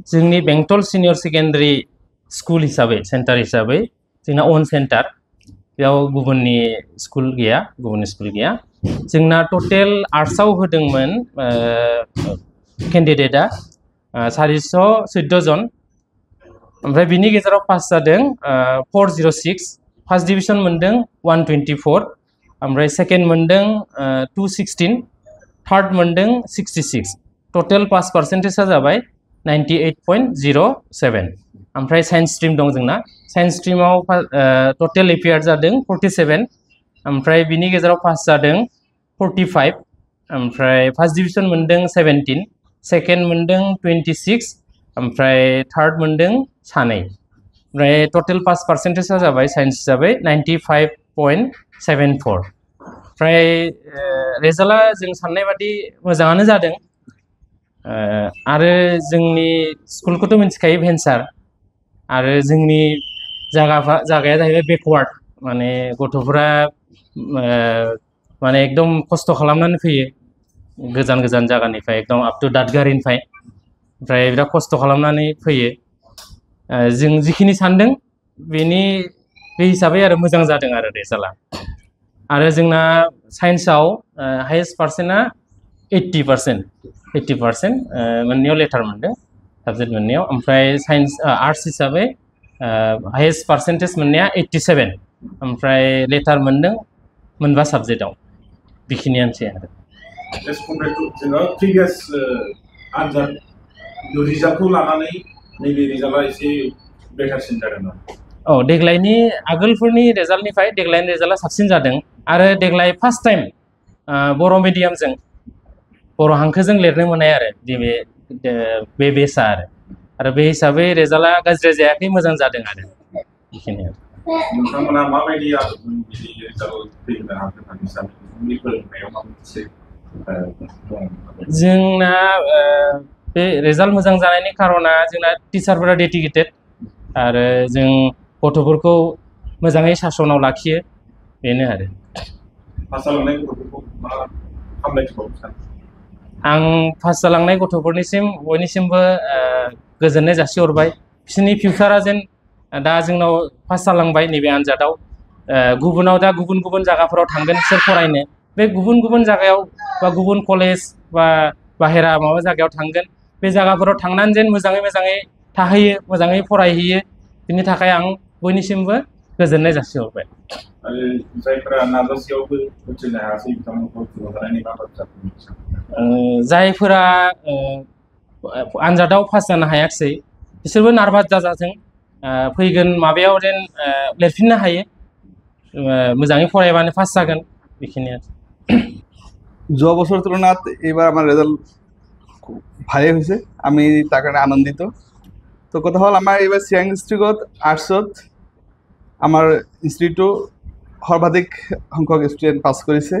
जोंनि बेंटल senior secondary school हिसाबै सेन्टार हिसाबै जोंना अन सेन्टार बेयाव गुबुननि स्कुल गैया जोंना टटेल आर्ट्सआव होदोंमोन केन्डिडेटआ 414 जन ओमफ्राय बिनि गेजेराव पास जादों 406 फार्स्ट डिभिजन मोनदों 124 ओमफ्राय सेकेन्ड मोनदों 216 थार्ड मोनदों 66 टटेल पास पार्सेन्टेजआ जाबाय 98.07 ओमफ्राय साइन्स स्ट्रिम दं जोंना साइन्स स्ट्रिमाव टटेल एपियार जादों 47 ओमफ्राय बिनि गेजेराव पास जादों 45 ओमफ्राय फार्स्ट डिभिजन मोनदों 17 सेकेन्ड मोनदों 26 ओमफ्राय थार्ड मोनदों सानै ओमफ्राय टटेल पास पार्सेन्टेजआ जाबाय साइन्स हिसाबै 95.74 ओमफ्राय रिजाल्टआ जों साननाय बादि मोजाङानो जादों आरो जोंनि स्कुलखौथ' मिथिखायो भेन्सार आरो जोंनि जायगाया जाहैबाय बेकवार्ड माने गथ'फोरा माने एकदम खस्थ' खालामनानै फैयो गोजान गोजान जायगानिफ्राय एकदम आप टु दादगारिनिफ्राय ओमफ्राय बिराद खस्थ' खालामनानै फैयो जों जिखिनि सानदों बे हिसाबै आरो मोजां जादों आरो रिजाल्टआ आरो जोंना साइन्सआव हाइएस्ट पार्सेन्टआ 80% मोननैयाव लेटार मोनदों साबजेक्ट मोननैयाव ओमफ्राय साइन्स आर्ट्स हिसाबै हाइएस्ट पार्सेन्टेज मोननाया 87 ओमफ्राय लेटार मोनदों मोनबा साबजेक्टआव बेखिनियानोसै आरो प्रिभियास आनजाद रिजाल्टखौ लानानै नैबे रिजाल्टआ एसे बेटारसिन जादों ना औ देग्लायनि आगोलफोरनि रिजाल्टनिफ्राय देग्लायनि रिजाल्टआ साबसिन जादों आरो देग्लाय फार्स्ट टाइम बर' मिडियामजों बर' हांखोजों लिरनो मोननाय आरो बे बेसआ आरो बे हिसाबै रिजाल्टआ गाज्रि जायाखै मोजां जादों आरो बेखिनियानो नोंथांमोना माबायदि रिजाल्ट फैनो हागोन होननानै सानो नोंथांनि फोरोंनायाव माबा मोनसे जोंना बे रिजाल्ट मोजां जानायनि खार'ना जोंना टिचारफोरा डेडिकेटेड आरो जों गथ'फोरखौ मोजाङै सासनाव लाखियो बेनो आरो पास जालांनाय गथ'फोरखौ मा हामलायथिबावो सानो आं पास जालांनाय गथ'फोरनिसिम बयनिसिमबो गोजोननाय जासिहरबाय बिसोरनि फिउचारा जेन दा जोंनाव पास जालांबाय नैबे आनजादाव गुबुनाव दा गुबुन गुबुन जायगाफोराव थांगोन बिसोर फरायनो बे गुबुन गुबुन जायगायाव बा गुबुन कलेज बा बाहेरा माबा जायगायाव थांगोन बे जायगाफोराव थांनानै जेन मोजाङै थाहैयो मोजाङै फरायहैयो बिनि थाखाय आं बयनिसिमबो गोजोननाय जासिहरबाय आरो जायफोरा नाजासेयावबो उथ्रिनो हायासै बिथांमोनखौ थुलुंगानायनि मा बाथ्रा बुंनो सानो जायफोरा आनजादाव पास जानो हायाखिसै बिसोरबो नार्भास दाजाथों फैगोन माबायाव जेन लिरफिननो हायो मोजाङै फरायबानो पास जागोन बेखिनियानो যোৱা বছৰৰ তুলনাত এইবাৰ আমাৰ রেজাল্ট ভালেই হৈছে আমি তাৰ কাৰণে আনন্দিত তো কথা হ'ল আমাৰ এইবাৰ চিৰাং ডিষ্ট্ৰিক্টত আৰ্টছত আমাৰ ইনষ্টিটিউটো সৰ্বাধিক সংখ্যক ষ্টুডেণ্ট পাছ কৰিছে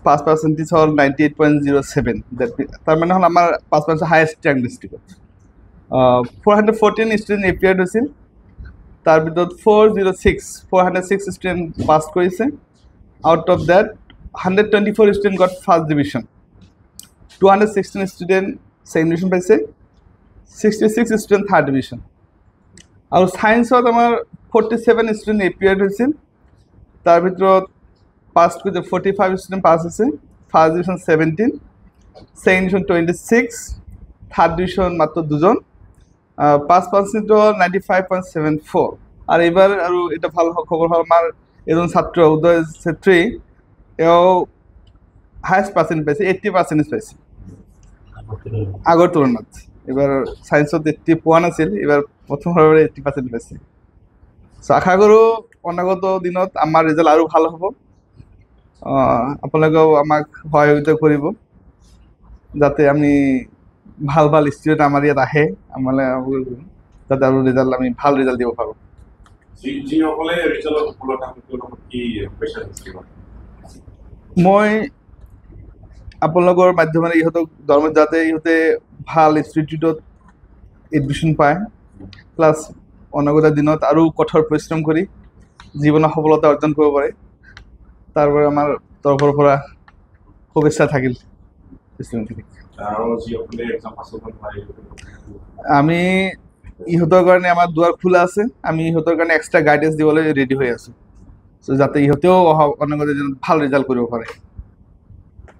পাছ পাৰ্চেণ্টেজ হ'ল 98.07 তাৰ মানে হ'ল আমাৰ পাছ পাৰ্চেণ্ট হায়েষ্ট চিৰাং ডিষ্ট্ৰিক্টত 414 ষ্টুডেণ্ট এপিয়াৰ্ড হৈছিল তাৰ ভিতৰত 406 ষ্টুডেণ্ট পাছ কৰিছে out of that 124 students got first division, 216 students second division পাইছে, 66 students third division. আৰু সায়েন্সত আমাৰ 47 students এপিয়াৰ্ড হৈছিল তাৰ ভিতৰত পাছ কৰিছে 45 students পাছ হৈছে first division 17 second division 26 third division মাত্ৰ দুজন পাছ পাৰ্চেণ্ট 95.74 আৰু এইবাৰ আৰু এটা ভাল খবৰ হ'ল আমাৰ এজন ছাত্ৰ উদয় ছেত্ৰী এও হায়েষ্ট পাৰ্চেণ্ট পাইছে 80% পাইছে আগৰ তুলনাত এবাৰ সায়েন্সত 80 পোৱা নাছিল এবাৰ প্ৰথমবাৰ 80% পাইছে আশা কৰোঁ অনাগত দিনত আমাৰ ৰিজাল্ট আৰু ভাল হ'ব আপোনালোকেও আমাক সহযোগিতা কৰিব যাতে আমি ভাল ষ্টুডেণ্ট আমাৰ ইয়াত আহে আমালৈ যাতে আৰু ৰিজাল্ট আমি ভাল ৰিজাল্ট দিব পাৰোঁ যিসকলে ৰিজাল্টত সফলতা কি প্ৰেছাৰ আছিল মই আপোনালোকৰ মাধ্যমেৰে ইহঁতক ধৰ্মত যাতে ইহঁতে ভাল ইনষ্টিটিউটত এডমিশ্যন পায় প্লাছ অনাগত দিনত আৰু কঠোৰ পৰিশ্ৰম কৰি জীৱনৰ সফলতা অৰ্জন কৰিব পাৰে তাৰ বাবে আমাৰ তৰফৰ পৰা শুভেচ্ছা থাকিল ষ্টুডেণ্টখিনিক আৰু যিসকলে এক্সাম পাছ কৰিব নোৱাৰে আমি ইহঁতৰ কাৰণে আমাৰ দুৱাৰ খোলা আছে, আমি ইহঁতৰ কাৰণে এক্সট্ৰা গাইডেন্স দিবলৈ ৰেডি হৈ আছোঁ, চ' যাতে ইহঁতেও অহা অনাগত দিনত ভাল ৰিজাল্ট কৰিব পাৰে।